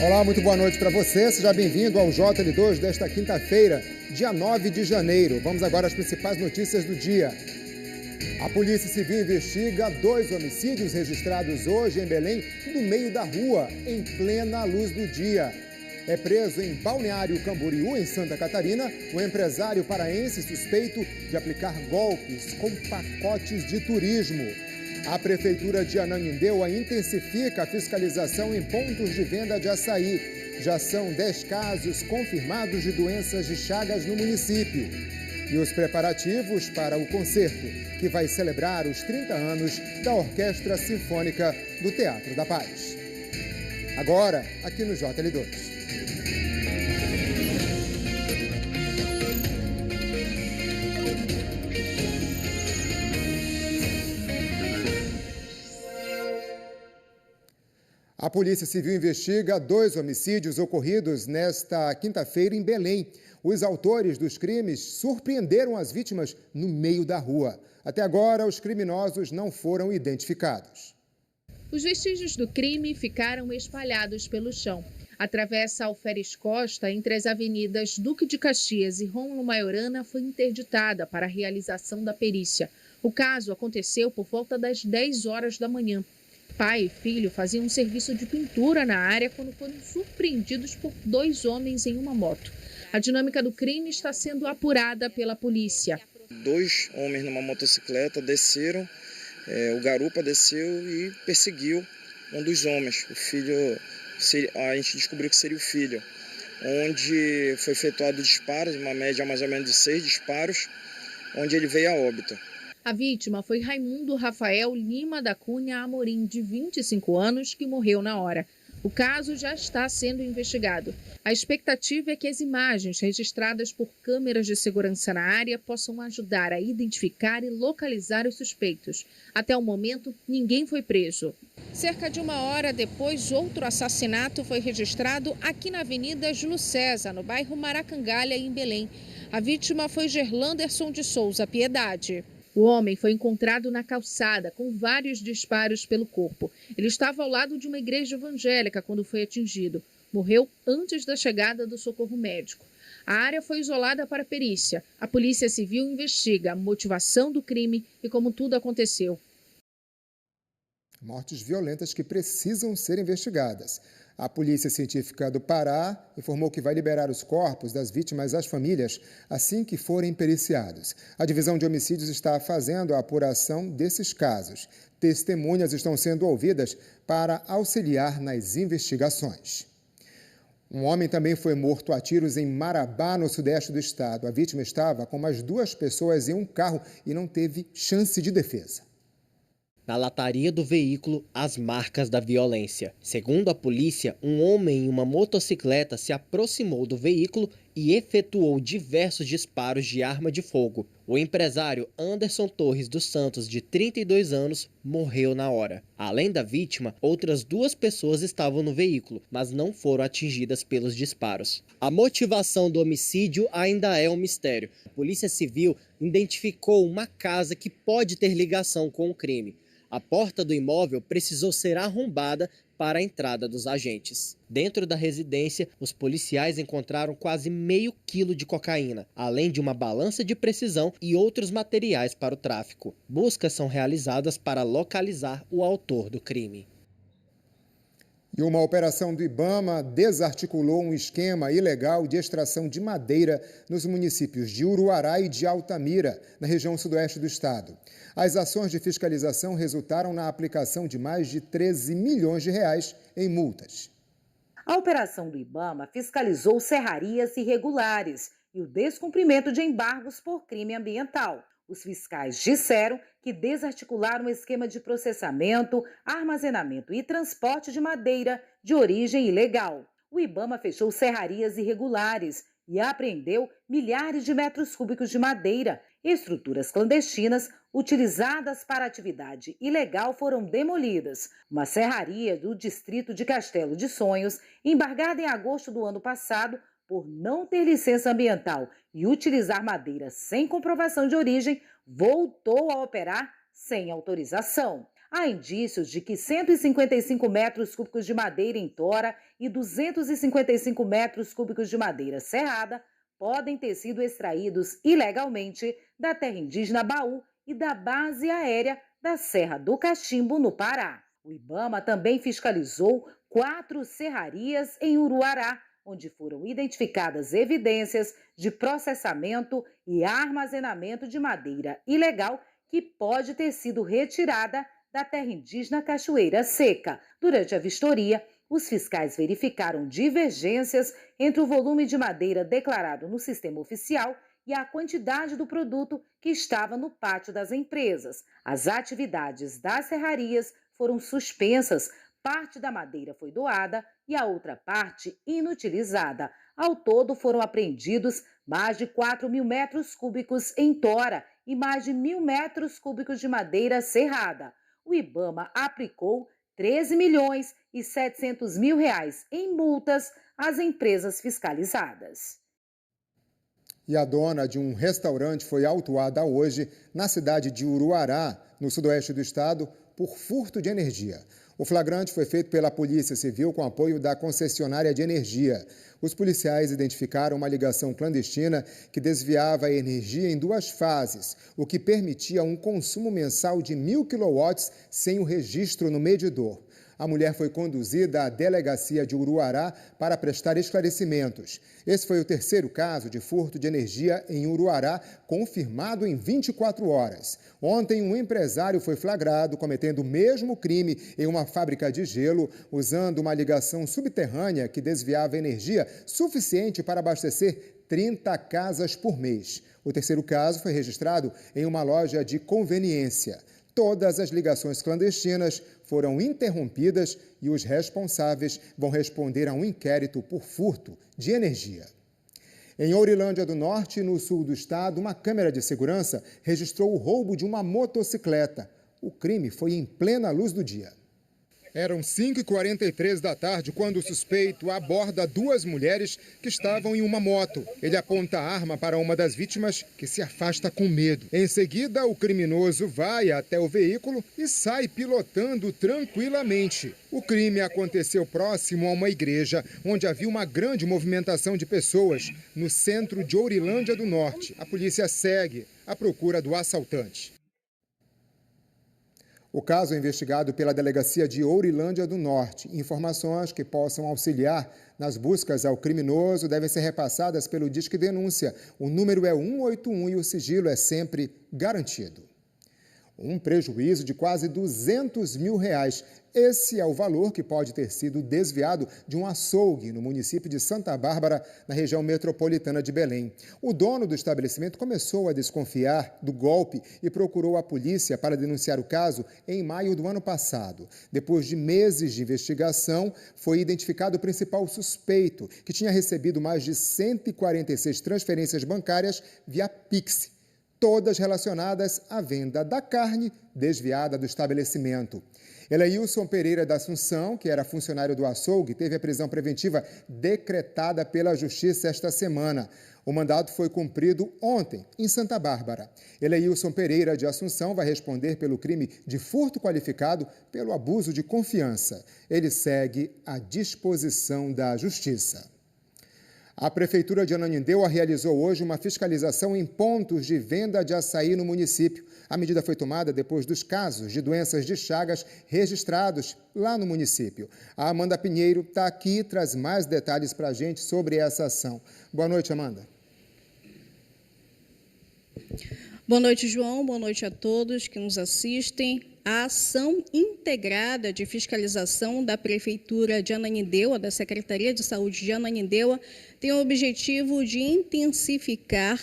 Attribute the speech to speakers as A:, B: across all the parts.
A: Olá, muito boa noite para você. Seja bem-vindo ao JL2 desta quinta-feira, dia 9 de janeiro. Vamos agora às principais notícias do dia. A Polícia Civil investiga 2 homicídios registrados hoje em Belém, no meio da rua, em plena luz do dia. É preso em Balneário Camboriú, em Santa Catarina, o empresário paraense suspeito de aplicar golpes com pacotes de turismo. A Prefeitura de Ananindeua intensifica a fiscalização em pontos de venda de açaí. Já são 10 casos confirmados de doenças de Chagas no município. E os preparativos para o concerto, que vai celebrar os 30 anos da Orquestra Sinfônica do Teatro da Paz. Agora, aqui no JL2. A Polícia Civil investiga 2 homicídios ocorridos nesta quinta-feira em Belém. Os autores dos crimes surpreenderam as vítimas no meio da rua. Até agora, os criminosos não foram identificados.
B: Os vestígios do crime ficaram espalhados pelo chão. A travessa Alferes Costa, entre as avenidas Duque de Caxias e Rômulo Maiorana, foi interditada para a realização da perícia. O caso aconteceu por volta das 10 horas da manhã. Pai e filho faziam um serviço de pintura na área quando foram surpreendidos por 2 homens em uma moto. A dinâmica do crime está sendo apurada pela polícia.
C: 2 homens numa motocicleta desceram, o garupa desceu e perseguiu um dos homens. O filho, a gente descobriu que seria o filho, onde foi efetuado disparos, uma média mais ou menos de 6 disparos, onde ele veio a óbito.
B: A vítima foi Raimundo Rafael Lima da Cunha Amorim, de 25 anos, que morreu na hora. O caso já está sendo investigado. A expectativa é que as imagens registradas por câmeras de segurança na área possam ajudar a identificar e localizar os suspeitos. Até o momento, ninguém foi preso. Cerca de 1 hora depois, outro assassinato foi registrado aqui na Avenida Júlio César, no bairro Maracangalha, em Belém. A vítima foi Gerlanderson de Souza Piedade. O homem foi encontrado na calçada com vários disparos pelo corpo. Ele estava ao lado de uma igreja evangélica quando foi atingido. Morreu antes da chegada do socorro médico. A área foi isolada para perícia. A Polícia Civil investiga a motivação do crime e como tudo aconteceu.
A: Mortes violentas que precisam ser investigadas. A Polícia Científica do Pará informou que vai liberar os corpos das vítimas às famílias assim que forem periciados. A Divisão de Homicídios está fazendo a apuração desses casos. Testemunhas estão sendo ouvidas para auxiliar nas investigações. Um homem também foi morto a tiros em Marabá, no sudeste do estado. A vítima estava com mais 2 pessoas em um carro e não teve chance de defesa.
D: Na lataria do veículo, as marcas da violência. Segundo a polícia, um homem em uma motocicleta se aproximou do veículo e efetuou diversos disparos de arma de fogo. O empresário Anderson Torres dos Santos, de 32 anos, morreu na hora. Além da vítima, outras 2 pessoas estavam no veículo, mas não foram atingidas pelos disparos. A motivação do homicídio ainda é um mistério. A Polícia Civil identificou uma casa que pode ter ligação com o crime. A porta do imóvel precisou ser arrombada para a entrada dos agentes. Dentro da residência, os policiais encontraram quase meio quilo de cocaína, além de uma balança de precisão e outros materiais para o tráfico. Buscas são realizadas para localizar o autor do crime.
A: E uma operação do IBAMA desarticulou um esquema ilegal de extração de madeira nos municípios de Uruará e de Altamira, na região sudoeste do estado. As ações de fiscalização resultaram na aplicação de mais de 13 milhões de reais em multas.
E: A operação do IBAMA fiscalizou serrarias irregulares e o descumprimento de embargos por crime ambiental. Os fiscais disseram que desarticularam um esquema de processamento, armazenamento e transporte de madeira de origem ilegal. O IBAMA fechou serrarias irregulares e apreendeu milhares de metros cúbicos de madeira. Estruturas clandestinas utilizadas para atividade ilegal foram demolidas. Uma serraria do distrito de Castelo de Sonhos, embargada em agosto do ano passado, por não ter licença ambiental e utilizar madeira sem comprovação de origem, voltou a operar sem autorização. Há indícios de que 155 metros cúbicos de madeira em tora e 255 metros cúbicos de madeira serrada podem ter sido extraídos ilegalmente da terra indígena Baú e da base aérea da Serra do Cachimbo, no Pará. O IBAMA também fiscalizou 4 serrarias em Uruará, onde foram identificadas evidências de processamento e armazenamento de madeira ilegal que pode ter sido retirada da terra indígena Cachoeira Seca. Durante a vistoria, os fiscais verificaram divergências entre o volume de madeira declarado no sistema oficial e a quantidade do produto que estava no pátio das empresas. As atividades das serrarias foram suspensas, parte da madeira foi doada e a outra parte inutilizada. Ao todo, foram apreendidos mais de 4.000 metros cúbicos em tora e mais de 1.000 metros cúbicos de madeira serrada. O IBAMA aplicou R$13.700.000 em multas às empresas fiscalizadas.
A: E a dona de um restaurante foi autuada hoje na cidade de Uruará, no sudoeste do estado, por furto de energia. O flagrante foi feito pela Polícia Civil com apoio da concessionária de energia. Os policiais identificaram uma ligação clandestina que desviava a energia em 2 fases, o que permitia um consumo mensal de 1.000 quilowatts sem o registro no medidor. A mulher foi conduzida à delegacia de Uruará para prestar esclarecimentos. Esse foi o 3º caso de furto de energia em Uruará, confirmado em 24 horas. Ontem, um empresário foi flagrado cometendo o mesmo crime em uma fábrica de gelo, usando uma ligação subterrânea que desviava energia suficiente para abastecer 30 casas por mês. O 3º caso foi registrado em uma loja de conveniência. Todas as ligações clandestinas foram interrompidas e os responsáveis vão responder a um inquérito por furto de energia. Em Ourilândia do Norte, no sul do estado, uma câmera de segurança registrou o roubo de uma motocicleta. O crime foi em plena luz do dia. Eram 5h43 da tarde quando o suspeito aborda 2 mulheres que estavam em uma moto. Ele aponta a arma para uma das vítimas, que se afasta com medo. Em seguida, o criminoso vai até o veículo e sai pilotando tranquilamente. O crime aconteceu próximo a uma igreja, onde havia uma grande movimentação de pessoas, no centro de Ourilândia do Norte. A polícia segue à procura do assaltante. O caso é investigado pela Delegacia de Ourilândia do Norte. Informações que possam auxiliar nas buscas ao criminoso devem ser repassadas pelo Disque Denúncia. O número é 181 e o sigilo é sempre garantido. Um prejuízo de quase R$200 mil. Esse é o valor que pode ter sido desviado de um açougue no município de Santa Bárbara, na região metropolitana de Belém. O dono do estabelecimento começou a desconfiar do golpe e procurou a polícia para denunciar o caso em maio do ano passado. Depois de meses de investigação, foi identificado o principal suspeito, que tinha recebido mais de 146 transferências bancárias via Pix, todas relacionadas à venda da carne desviada do estabelecimento. Eleilson Pereira da Assunção, que era funcionário do açougue, teve a prisão preventiva decretada pela Justiça esta semana. O mandato foi cumprido ontem, em Santa Bárbara. Eleilson Pereira de Assunção vai responder pelo crime de furto qualificado pelo abuso de confiança. Ele segue à disposição da Justiça. A Prefeitura de Ananindeua realizou hoje uma fiscalização em pontos de venda de açaí no município. A medida foi tomada depois dos casos de doenças de Chagas registrados lá no município. A Amanda Pinheiro está aqui e traz mais detalhes para a gente sobre essa ação. Boa noite, Amanda.
F: Boa noite, João. Boa noite a todos que nos assistem. A ação integrada de fiscalização da Prefeitura de Ananindeua, da Secretaria de Saúde de Ananindeua, tem o objetivo de intensificar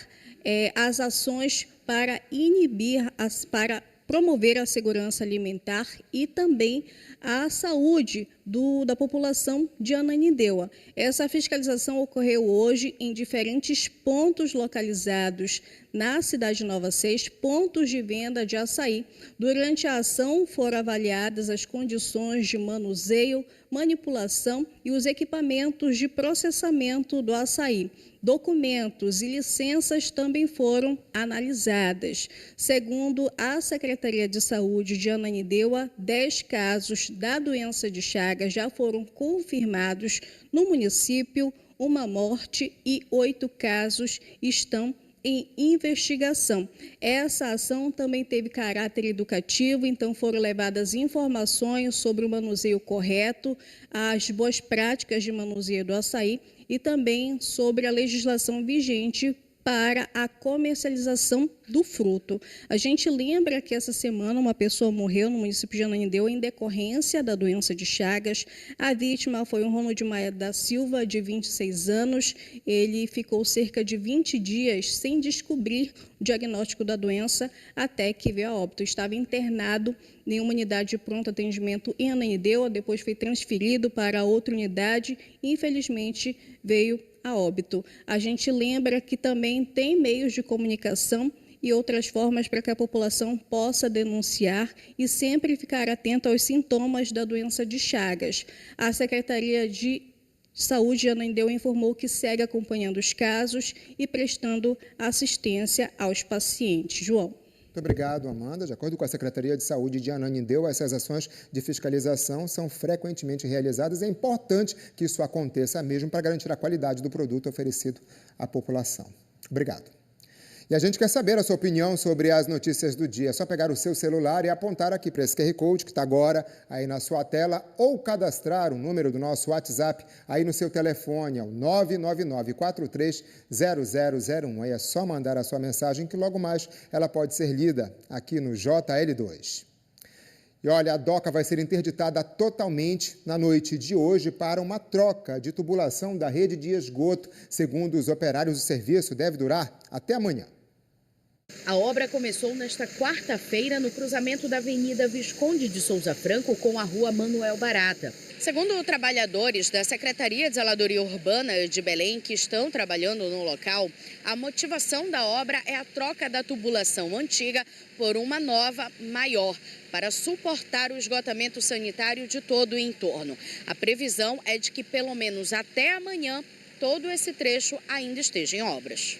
F: as ações para promover a segurança alimentar e também a saúde da população de Ananindeua. Essa fiscalização ocorreu hoje em diferentes pontos localizados na cidade de Nova 6, pontos de venda de açaí. Durante a ação foram avaliadas as condições de manuseio, manipulação e os equipamentos de processamento do açaí. Documentos e licenças também foram analisadas. Segundo a Secretaria de Saúde de Ananindeua, 10 casos da doença de Chagas já foram confirmados no município, uma morte e 8 casos estão em investigação. Essa ação também teve caráter educativo, então foram levadas informações sobre o manuseio correto, as boas práticas de manuseio do açaí e também sobre a legislação vigente para a comercialização do fruto. A gente lembra que essa semana uma pessoa morreu no município de Ananindeua em decorrência da doença de Chagas. A vítima foi o Ronald Maia da Silva, de 26 anos. Ele ficou cerca de 20 dias sem descobrir o diagnóstico da doença até que veio a óbito. Estava internado em uma unidade de pronto atendimento em Ananindeua, depois foi transferido para outra unidade e, infelizmente, veio a óbito. A gente lembra que também tem meios de comunicação e outras formas para que a população possa denunciar e sempre ficar atenta aos sintomas da doença de Chagas. A Secretaria de Saúde de Ananindeua informou que segue acompanhando os casos e prestando assistência aos pacientes. João.
A: Muito obrigado, Amanda. De acordo com a Secretaria de Saúde de Ananindeua, essas ações de fiscalização são frequentemente realizadas. É importante que isso aconteça mesmo para garantir a qualidade do produto oferecido à população. Obrigado. E a gente quer saber a sua opinião sobre as notícias do dia. É só pegar o seu celular e apontar aqui para esse QR Code que está agora aí na sua tela ou cadastrar o número do nosso WhatsApp aí no seu telefone, é o 999430001. Aí é só mandar a sua mensagem que logo mais ela pode ser lida aqui no JL2. E olha, a DOCA vai ser interditada totalmente na noite de hoje para uma troca de tubulação da rede de esgoto. Segundo os operários, o serviço deve durar até amanhã.
B: A obra começou nesta quarta-feira no cruzamento da Avenida Visconde de Souza Franco com a Rua Manuel Barata. Segundo trabalhadores da Secretaria de Zeladoria Urbana de Belém, que estão trabalhando no local, a motivação da obra é a troca da tubulação antiga por uma nova, maior, para suportar o esgotamento sanitário de todo o entorno. A previsão é de que pelo menos até amanhã todo esse trecho ainda esteja em obras.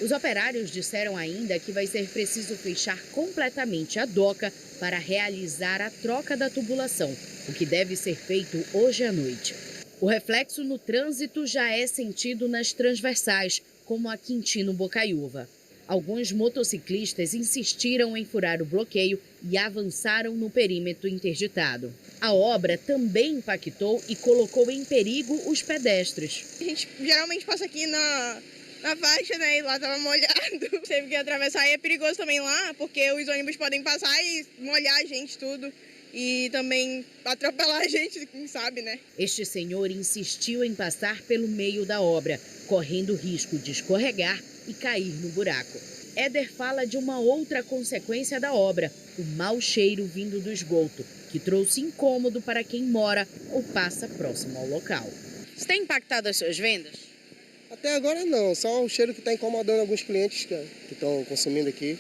B: Os operários disseram ainda que vai ser preciso fechar completamente a doca para realizar a troca da tubulação, o que deve ser feito hoje à noite. O reflexo no trânsito já é sentido nas transversais, como a Quintino Bocaiúva. Alguns motociclistas insistiram em furar o bloqueio e avançaram no perímetro interditado. A obra também impactou e colocou em perigo os pedestres.
G: A gente geralmente passa aqui na faixa, né, e lá tava molhado. Teve que atravessar e é perigoso também lá, porque os ônibus podem passar e molhar a gente tudo. E também atropelar a gente, quem sabe, né?
B: Este senhor insistiu em passar pelo meio da obra, correndo o risco de escorregar e cair no buraco. Éder fala de uma outra consequência da obra, o mau cheiro vindo do esgoto, que trouxe incômodo para quem mora ou passa próximo ao local. Isso tem impactado as suas vendas?
H: Até agora não, só o cheiro que está incomodando alguns clientes que estão consumindo aqui.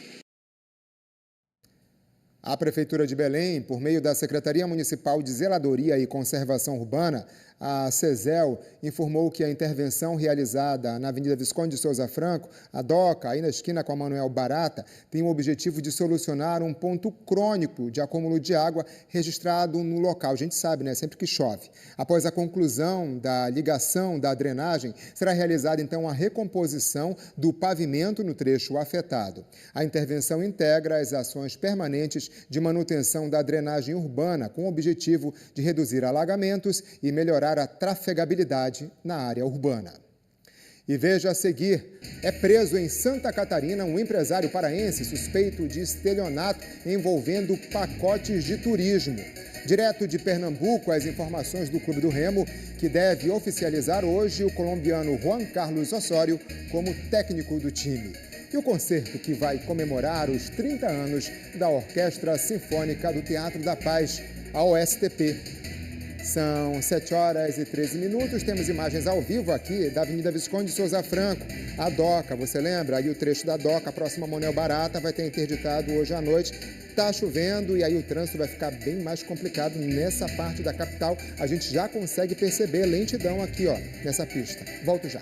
A: A Prefeitura de Belém, por meio da Secretaria Municipal de Zeladoria e Conservação Urbana, a CESEL, informou que a intervenção realizada na Avenida Visconde de Souza Franco, a DOCA, aí na esquina com a Manuel Barata, tem o objetivo de solucionar um ponto crônico de acúmulo de água registrado no local. A gente sabe, né? Sempre que chove. Após a conclusão da ligação da drenagem, será realizada, então, a recomposição do pavimento no trecho afetado. A intervenção integra as ações permanentes de manutenção da drenagem urbana, com o objetivo de reduzir alagamentos e melhorar a trafegabilidade na área urbana. E veja a seguir, é preso em Santa Catarina um empresário paraense suspeito de estelionato envolvendo pacotes de turismo. Direto de Pernambuco, as informações do Clube do Remo, que deve oficializar hoje o colombiano Juan Carlos Osório como técnico do time. E o concerto que vai comemorar os 30 anos da Orquestra Sinfônica do Teatro da Paz. ao STP. São 7h13. Temos imagens ao vivo aqui da Avenida Visconde de Souza Franco, a Doca. Você lembra? Aí o trecho da Doca, próximo a Manuel Barata, vai ter interditado hoje à noite. Está chovendo e aí o trânsito vai ficar bem mais complicado nessa parte da capital. A gente já consegue perceber lentidão aqui, ó, nessa pista. Volto já.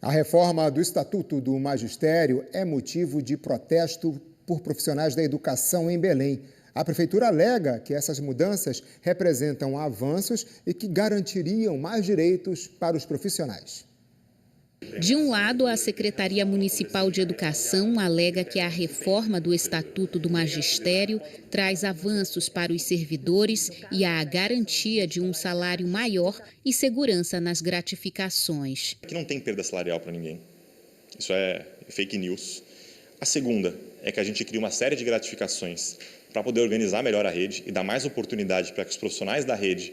A: A reforma do Estatuto do Magistério é motivo de protesto por profissionais da educação em Belém. A Prefeitura alega que essas mudanças representam avanços e que garantiriam mais direitos para os profissionais.
I: De um lado, a Secretaria Municipal de Educação alega que a reforma do Estatuto do Magistério traz avanços para os servidores e a garantia de um salário maior e segurança nas gratificações.
J: Que não tem perda salarial para ninguém. Isso é fake news. A segunda é que a gente cria uma série de gratificações para poder organizar melhor a rede e dar mais oportunidade para que os profissionais da rede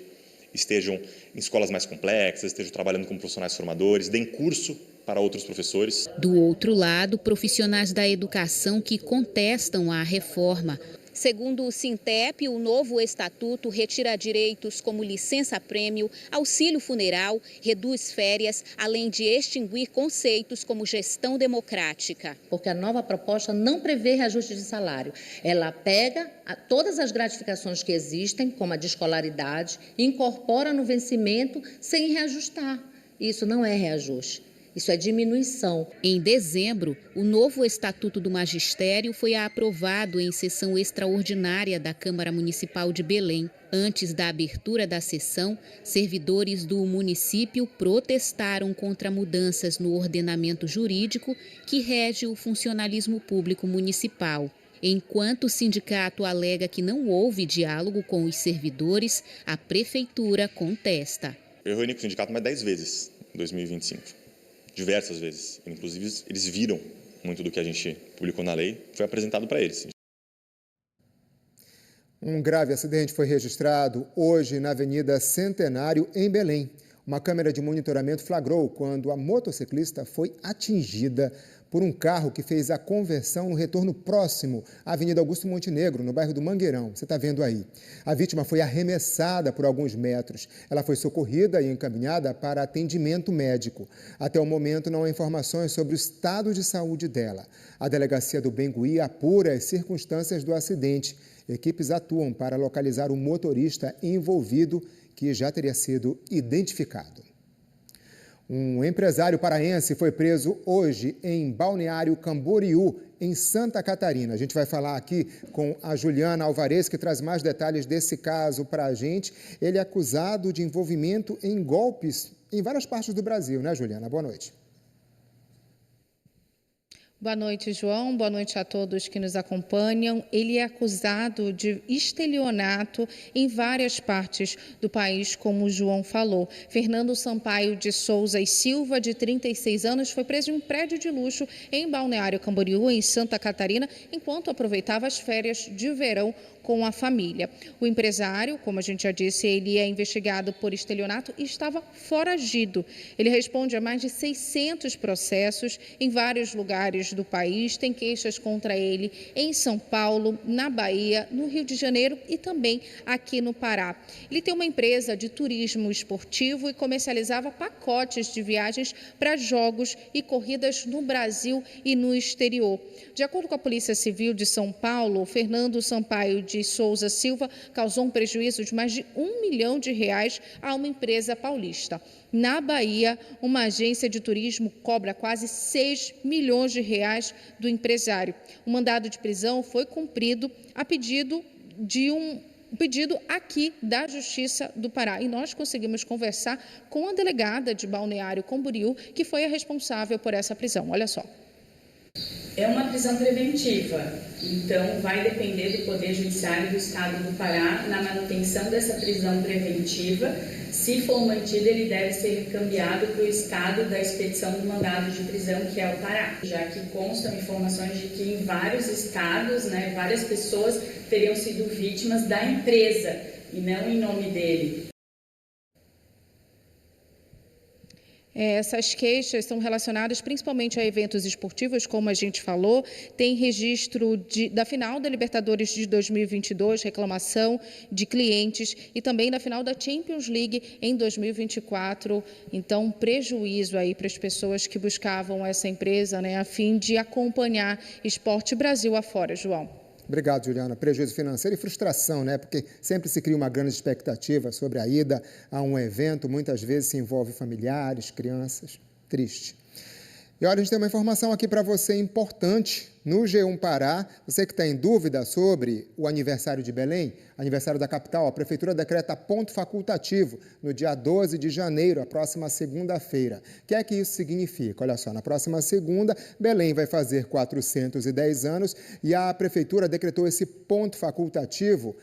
J: estejam em escolas mais complexas, estejam trabalhando como profissionais formadores, deem curso para outros professores.
I: Do outro lado, profissionais da educação que contestam a reforma. Segundo o Sintep, o novo estatuto retira direitos como licença-prêmio, auxílio funeral, reduz férias, além de extinguir conceitos como gestão democrática.
K: Porque a nova proposta não prevê reajuste de salário. Ela pega todas as gratificações que existem, como a de escolaridade, e incorpora no vencimento sem reajustar. Isso não é reajuste. Isso é diminuição.
I: Em dezembro, o novo Estatuto do Magistério foi aprovado em sessão extraordinária da Câmara Municipal de Belém. Antes da abertura da sessão, servidores do município protestaram contra mudanças no ordenamento jurídico que rege o funcionalismo público municipal. Enquanto o sindicato alega que não houve diálogo com os servidores, a prefeitura contesta.
J: Eu reuni com o sindicato mais 10 vezes em 2025. Diversas vezes. Inclusive, eles viram muito do que a gente publicou na lei, foi apresentado para eles.
A: Um grave acidente foi registrado hoje na Avenida Centenário, em Belém. Uma câmera de monitoramento flagrou quando a motociclista foi atingida por um carro que fez a conversão no retorno próximo à Avenida Augusto Montenegro, no bairro do Mangueirão. Você está vendo aí. A vítima foi arremessada por alguns metros. Ela foi socorrida e encaminhada para atendimento médico. Até o momento, não há informações sobre o estado de saúde dela. A delegacia do Bengui apura as circunstâncias do acidente. Equipes atuam para localizar o motorista envolvido, que já teria sido identificado. Um empresário paraense foi preso hoje em Balneário Camboriú, em Santa Catarina. A gente vai falar aqui com a Juliana Alvarez, que traz mais detalhes desse caso para a gente. Ele é acusado de envolvimento em golpes em várias partes do Brasil, né, Juliana? Boa noite.
B: Boa noite, João. Boa noite a todos que nos acompanham. Ele é acusado de estelionato em várias partes do país, como o João falou. Fernando Sampaio de Souza e Silva, de 36 anos, foi preso em um prédio de luxo em Balneário Camboriú, em Santa Catarina, enquanto aproveitava as férias de verão com a família. O empresário, como a gente já disse, ele é investigado por estelionato e estava foragido. Ele responde a mais de 600 processos em vários lugares do país, tem queixas contra ele em São Paulo, na Bahia, no Rio de Janeiro e também aqui no Pará. Ele tem uma empresa de turismo esportivo e comercializava pacotes de viagens para jogos e corridas no Brasil e no exterior. De acordo com a Polícia Civil de São Paulo, Fernando Sampaio de Souza Silva causou um prejuízo de mais de R$1 milhão a uma empresa paulista. Na Bahia, uma agência de turismo cobra quase R$6 milhões do empresário. O mandado de prisão foi cumprido a pedido aqui da Justiça do Pará. E nós conseguimos conversar com a delegada de Balneário Camboriú, que foi a responsável por essa prisão. Olha só.
L: É uma prisão preventiva, então vai depender do Poder Judiciário do Estado do Pará na manutenção dessa prisão preventiva. Se for mantido, ele deve ser encaminhado para o estado da expedição do mandado de prisão, que é o Pará, já que constam informações de que em vários estados, várias pessoas teriam sido vítimas da empresa e não em nome dele.
B: Essas queixas são relacionadas principalmente a eventos esportivos, como a gente falou. Tem registro da final da Libertadores de 2022, reclamação de clientes, e também da final da Champions League em 2024. Então, prejuízo aí para as pessoas que buscavam essa empresa, né, a fim de acompanhar Esporte Brasil afora, João.
A: Obrigado, Juliana. Prejuízo financeiro e frustração, né? Porque sempre se cria uma grande expectativa sobre a ida a um evento, muitas vezes se envolve familiares, crianças. Triste. E olha, a gente tem uma informação aqui para você importante no G1 Pará. Você que está em dúvida sobre o aniversário de Belém, aniversário da capital, a Prefeitura decreta ponto facultativo no dia 12 de janeiro, a próxima segunda-feira. O que é que isso significa? Olha só, na próxima segunda, Belém vai fazer 410 anos e a Prefeitura decretou esse ponto facultativo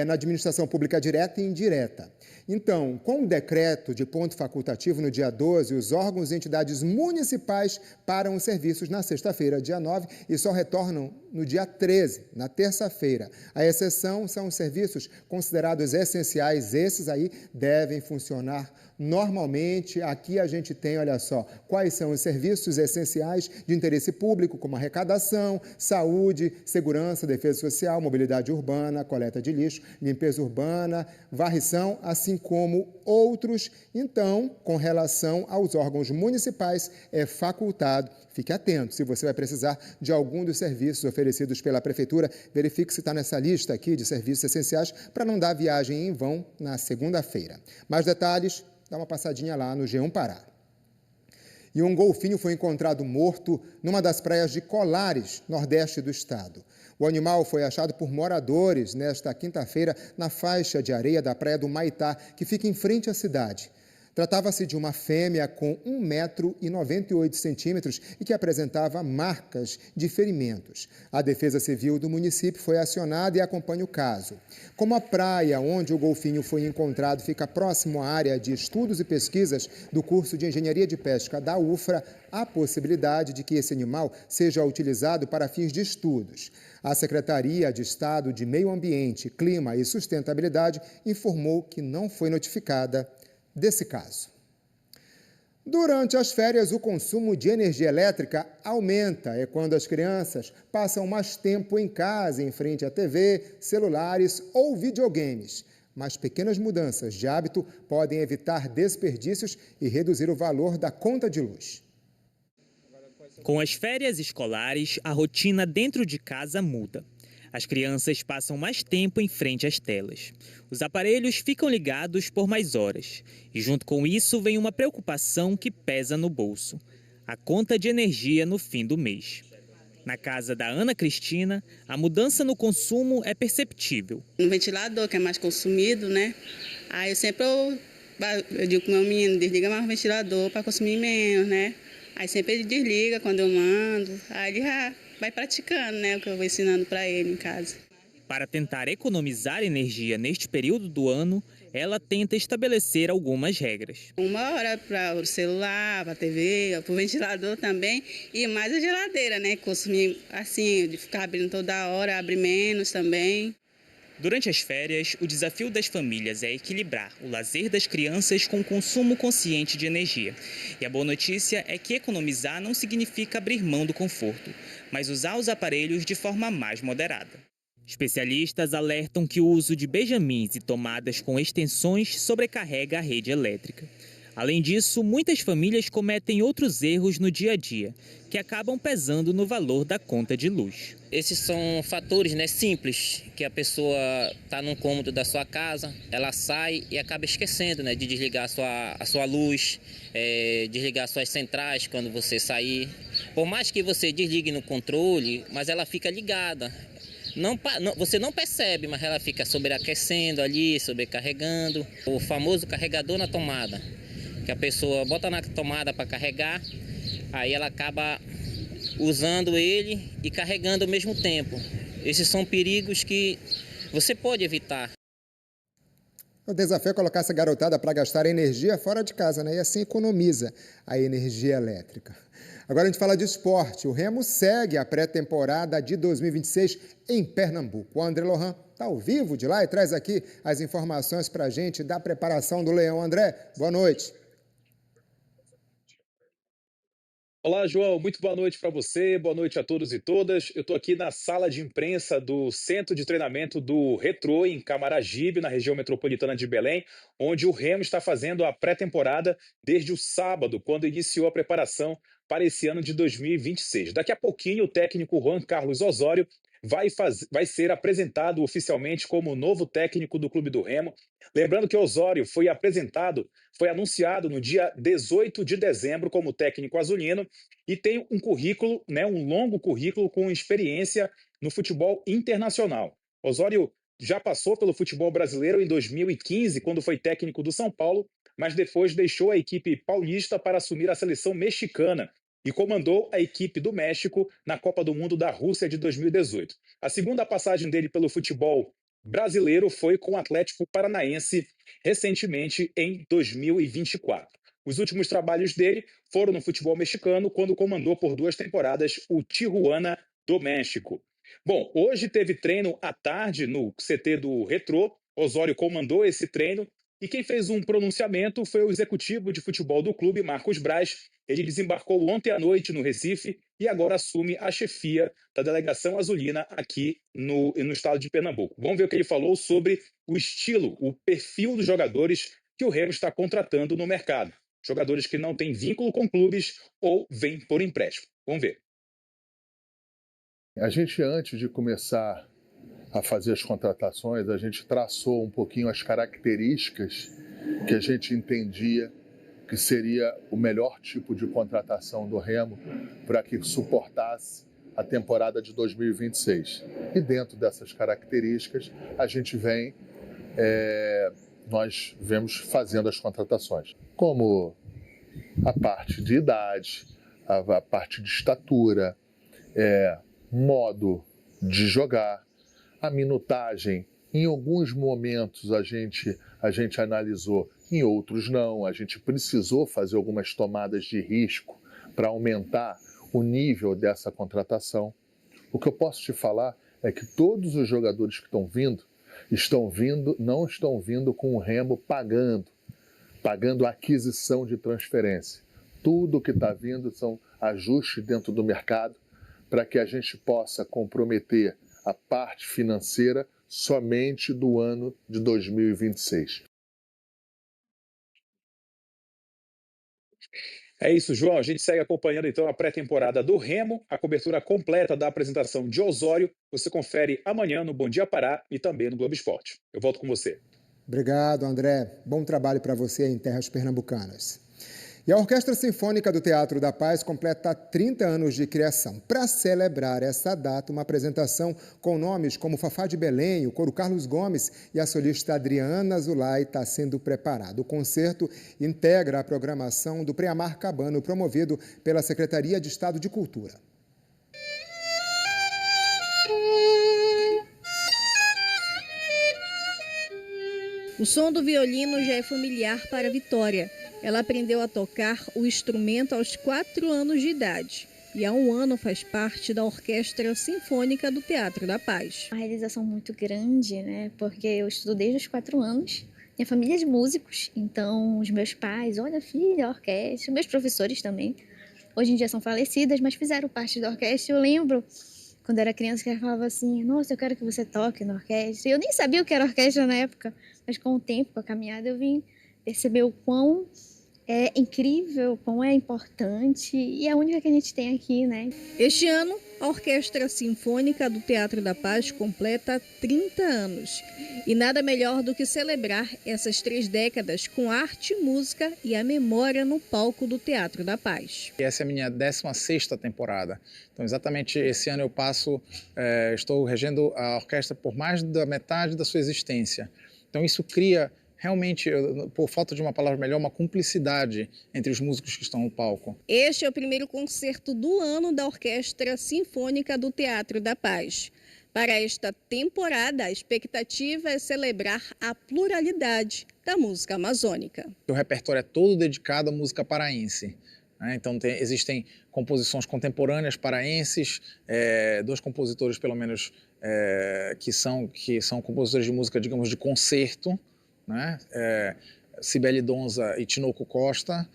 A: na administração pública direta e indireta. Então, com o decreto de ponto facultativo no dia 12, os órgãos e entidades municipais param os serviços na sexta-feira, dia 9, e só retornam no dia 13, na terça-feira. A exceção são os serviços considerados essenciais, esses aí devem funcionar normalmente. Aqui a gente tem, olha só, quais são os serviços essenciais de interesse público, como arrecadação, saúde, segurança, defesa social, mobilidade urbana, coleta de lixo, limpeza urbana, varrição, assim como outros. Então, com relação aos órgãos municipais, é facultado. Fique atento, se você vai precisar de algum dos serviços oferecidos pela Prefeitura, verifique se está nessa lista aqui de serviços essenciais para não dar viagem em vão na segunda-feira. Mais detalhes, dá uma passadinha lá no G1 Pará. E um golfinho foi encontrado morto numa das praias de Colares, nordeste do estado. O animal foi achado por moradores nesta quinta-feira na faixa de areia da praia do Maitá, que fica em frente à cidade. Tratava-se de uma fêmea com 1,98 m e que apresentava marcas de ferimentos. A Defesa Civil do município foi acionada e acompanha o caso. Como a praia onde o golfinho foi encontrado fica próximo à área de estudos e pesquisas do curso de Engenharia de Pesca da UFRA, há possibilidade de que esse animal seja utilizado para fins de estudos. A Secretaria de Estado de Meio Ambiente, Clima e Sustentabilidade informou que não foi notificada desse caso. Durante as férias, o consumo de energia elétrica aumenta. É quando as crianças passam mais tempo em casa, em frente à TV, celulares ou videogames. Mas pequenas mudanças de hábito podem evitar desperdícios e reduzir o valor da conta de luz.
M: Com as férias escolares, a rotina dentro de casa muda. As crianças passam mais tempo em frente às telas. Os aparelhos ficam ligados por mais horas. E junto com isso vem uma preocupação que pesa no bolso: a conta de energia no fim do mês. Na casa da Ana Cristina, a mudança no consumo é perceptível.
N: No ventilador, que é mais consumido, né? Aí eu digo pro meu menino, desliga mais o ventilador para consumir menos, né? Aí sempre ele desliga quando eu mando. Aí ele vai praticando, né, o que eu vou ensinando para ele em casa.
M: Para tentar economizar energia neste período do ano, ela tenta estabelecer algumas regras.
N: 1 hora para o celular, para a TV, para o ventilador também, e mais a geladeira, né, consumir assim, de ficar abrindo toda hora, abre menos também.
M: Durante as férias, o desafio das famílias é equilibrar o lazer das crianças com o consumo consciente de energia. E a boa notícia é que economizar não significa abrir mão do conforto, mas usar os aparelhos de forma mais moderada. Especialistas alertam que o uso de benjamins e tomadas com extensões sobrecarrega a rede elétrica. Além disso, muitas famílias cometem outros erros no dia a dia, que acabam pesando no valor da conta de luz.
O: Esses são fatores, né, simples, que a pessoa está num cômodo da sua casa, ela sai e acaba esquecendo, né, de desligar a sua luz, desligar suas centrais quando você sair. Por mais que você desligue no controle, mas ela fica ligada. Você não percebe, mas ela fica sobreaquecendo ali, sobrecarregando. O famoso carregador na tomada, que a pessoa bota na tomada para carregar, aí ela acaba usando ele e carregando ao mesmo tempo. Esses são perigos que você pode evitar.
A: O desafio é colocar essa garotada para gastar energia fora de casa, né? E assim economiza a energia elétrica. Agora a gente fala de esporte. O Remo segue a pré-temporada de 2026 em Pernambuco. O André Lohan está ao vivo de lá e traz aqui as informações para a gente da preparação do Leão. André, boa noite.
P: Olá, João, muito boa noite para você, boa noite a todos e todas. Eu estou aqui na sala de imprensa do Centro de Treinamento do Retrô, em Camaragibe, na região metropolitana de Belém, onde o Remo está fazendo a pré-temporada desde o sábado, quando iniciou a preparação para esse ano de 2026. Daqui a pouquinho, o técnico Juan Carlos Osório vai ser apresentado oficialmente como novo técnico do Clube do Remo. Lembrando que Osório foi anunciado no dia 18 de dezembro como técnico azulino e tem um currículo, um longo currículo com experiência no futebol internacional. Osório já passou pelo futebol brasileiro em 2015, quando foi técnico do São Paulo, mas depois deixou a equipe paulista para assumir a seleção mexicana e comandou a equipe do México na Copa do Mundo da Rússia de 2018. A segunda passagem dele pelo futebol brasileiro foi com o Atlético Paranaense recentemente em 2024. Os últimos trabalhos dele foram no futebol mexicano, quando comandou por 2 temporadas o Tijuana do México. Bom, hoje teve treino à tarde no CT do Retrô. Osório comandou esse treino e quem fez um pronunciamento foi o executivo de futebol do clube, Marcos Braz. Ele desembarcou ontem à noite no Recife e agora assume a chefia da delegação azulina aqui no estado de Pernambuco. Vamos ver o que ele falou sobre o estilo, o perfil dos jogadores que o Remo está contratando no mercado. Jogadores que não têm vínculo com clubes ou vêm por empréstimo. Vamos ver.
Q: A gente, antes de começar a fazer as contratações, a gente traçou um pouquinho as características que a gente entendia que seria o melhor tipo de contratação do Remo para que suportasse a temporada de 2026. E dentro dessas características, nós vemos fazendo as contratações, como a parte de idade, a parte de estatura, modo de jogar, a minutagem. Em alguns momentos a gente analisou, em outros não. A gente precisou fazer algumas tomadas de risco para aumentar o nível dessa contratação. O que eu posso te falar é que todos os jogadores que não estão vindo com o Remo pagando a aquisição de transferência. Tudo que está vindo são ajustes dentro do mercado para que a gente possa comprometer a parte financeira somente do ano de 2026.
P: É isso, João. A gente segue acompanhando então a pré-temporada do Remo. A cobertura completa da apresentação de Osório você confere amanhã no Bom Dia Pará e também no Globo Esporte. Eu volto com você.
A: Obrigado, André. Bom trabalho para você em terras pernambucanas. E a Orquestra Sinfônica do Teatro da Paz completa 30 anos de criação. Para celebrar essa data, uma apresentação com nomes como Fafá de Belém, o coro Carlos Gomes e a solista Adriana Zulay está sendo preparado. O concerto integra a programação do Preamar Cabano, promovido pela Secretaria de Estado de Cultura.
F: O som do violino já é familiar para Vitória. Ela aprendeu a tocar o instrumento aos 4 anos de idade e há 1 ano faz parte da Orquestra Sinfônica do Teatro da Paz.
R: Uma realização muito grande, né? Porque eu estudo desde os 4 anos. Minha família é de músicos, então os meus pais, olha filha, a orquestra, meus professores também. Hoje em dia são falecidas, mas fizeram parte da orquestra. Eu lembro, quando eu era criança, que ela falava assim, nossa, eu quero que você toque na orquestra. Eu nem sabia o que era orquestra na época, mas com o tempo, com a caminhada, eu vim perceber o quão é incrível, quão é importante e é a única que a gente tem aqui, né?
F: Este ano, a Orquestra Sinfônica do Teatro da Paz completa 30 anos. E nada melhor do que celebrar essas 3 décadas com arte, música e a memória no palco do Teatro da Paz.
S: Essa é a minha 16ª temporada. Então, exatamente esse ano estou regendo a orquestra por mais da metade da sua existência. Então, isso cria realmente, por falta de uma palavra melhor, uma cumplicidade entre os músicos que estão no palco.
F: Este é o primeiro concerto do ano da Orquestra Sinfônica do Teatro da Paz. Para esta temporada, a expectativa é celebrar a pluralidade da música amazônica.
S: O repertório é todo dedicado à música paraense. Então existem composições contemporâneas paraenses, 2 compositores pelo menos que são compositores de música, digamos, de concerto, né? Cibele Donza e Tinoco Costa.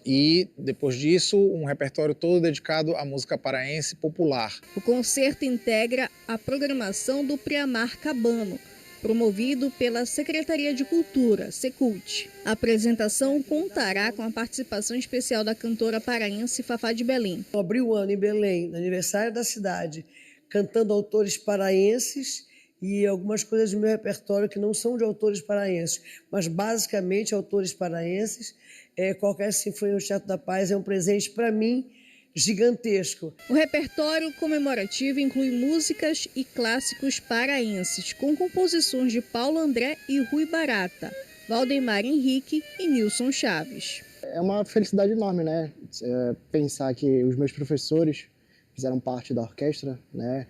S: E, depois disso, um repertório todo dedicado à música paraense popular.
F: O concerto integra a programação do Preamar Cabano, promovido pela Secretaria de Cultura, Secult. A apresentação contará com a participação especial da cantora paraense Fafá de Belém.
T: Eu abri o ano em Belém, no aniversário da cidade, cantando autores paraenses e algumas coisas do meu repertório que não são de autores paraenses, mas basicamente autores paraenses. Qualquer sinfonia no Teatro da Paz é um presente para mim gigantesco.
F: O repertório comemorativo inclui músicas e clássicos paraenses, com composições de Paulo André e Rui Barata, Valdemar Henrique e Nilson Chaves.
U: É uma felicidade enorme, né? Pensar que os meus professores fizeram parte da orquestra, né?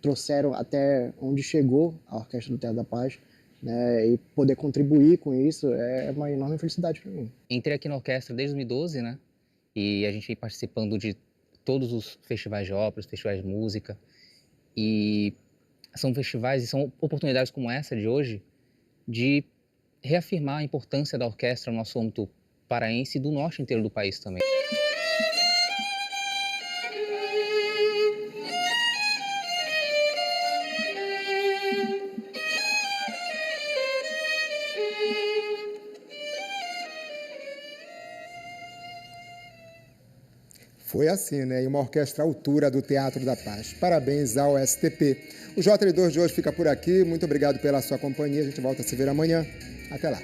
U: Trouxeram até onde chegou a Orquestra do Teatro da Paz, né? E poder contribuir com isso é uma enorme felicidade para mim.
V: Entrei aqui na orquestra desde 2012, né? E a gente vem participando de todos os festivais de óperas, festivais de música. E são festivais e são oportunidades como essa de hoje de reafirmar a importância da orquestra no nosso âmbito paraense e do norte inteiro do país também.
A: Foi assim, né? E uma orquestra à altura do Teatro da Paz. Parabéns ao STP. O JL2 de hoje fica por aqui. Muito obrigado pela sua companhia. A gente volta a se ver amanhã. Até lá.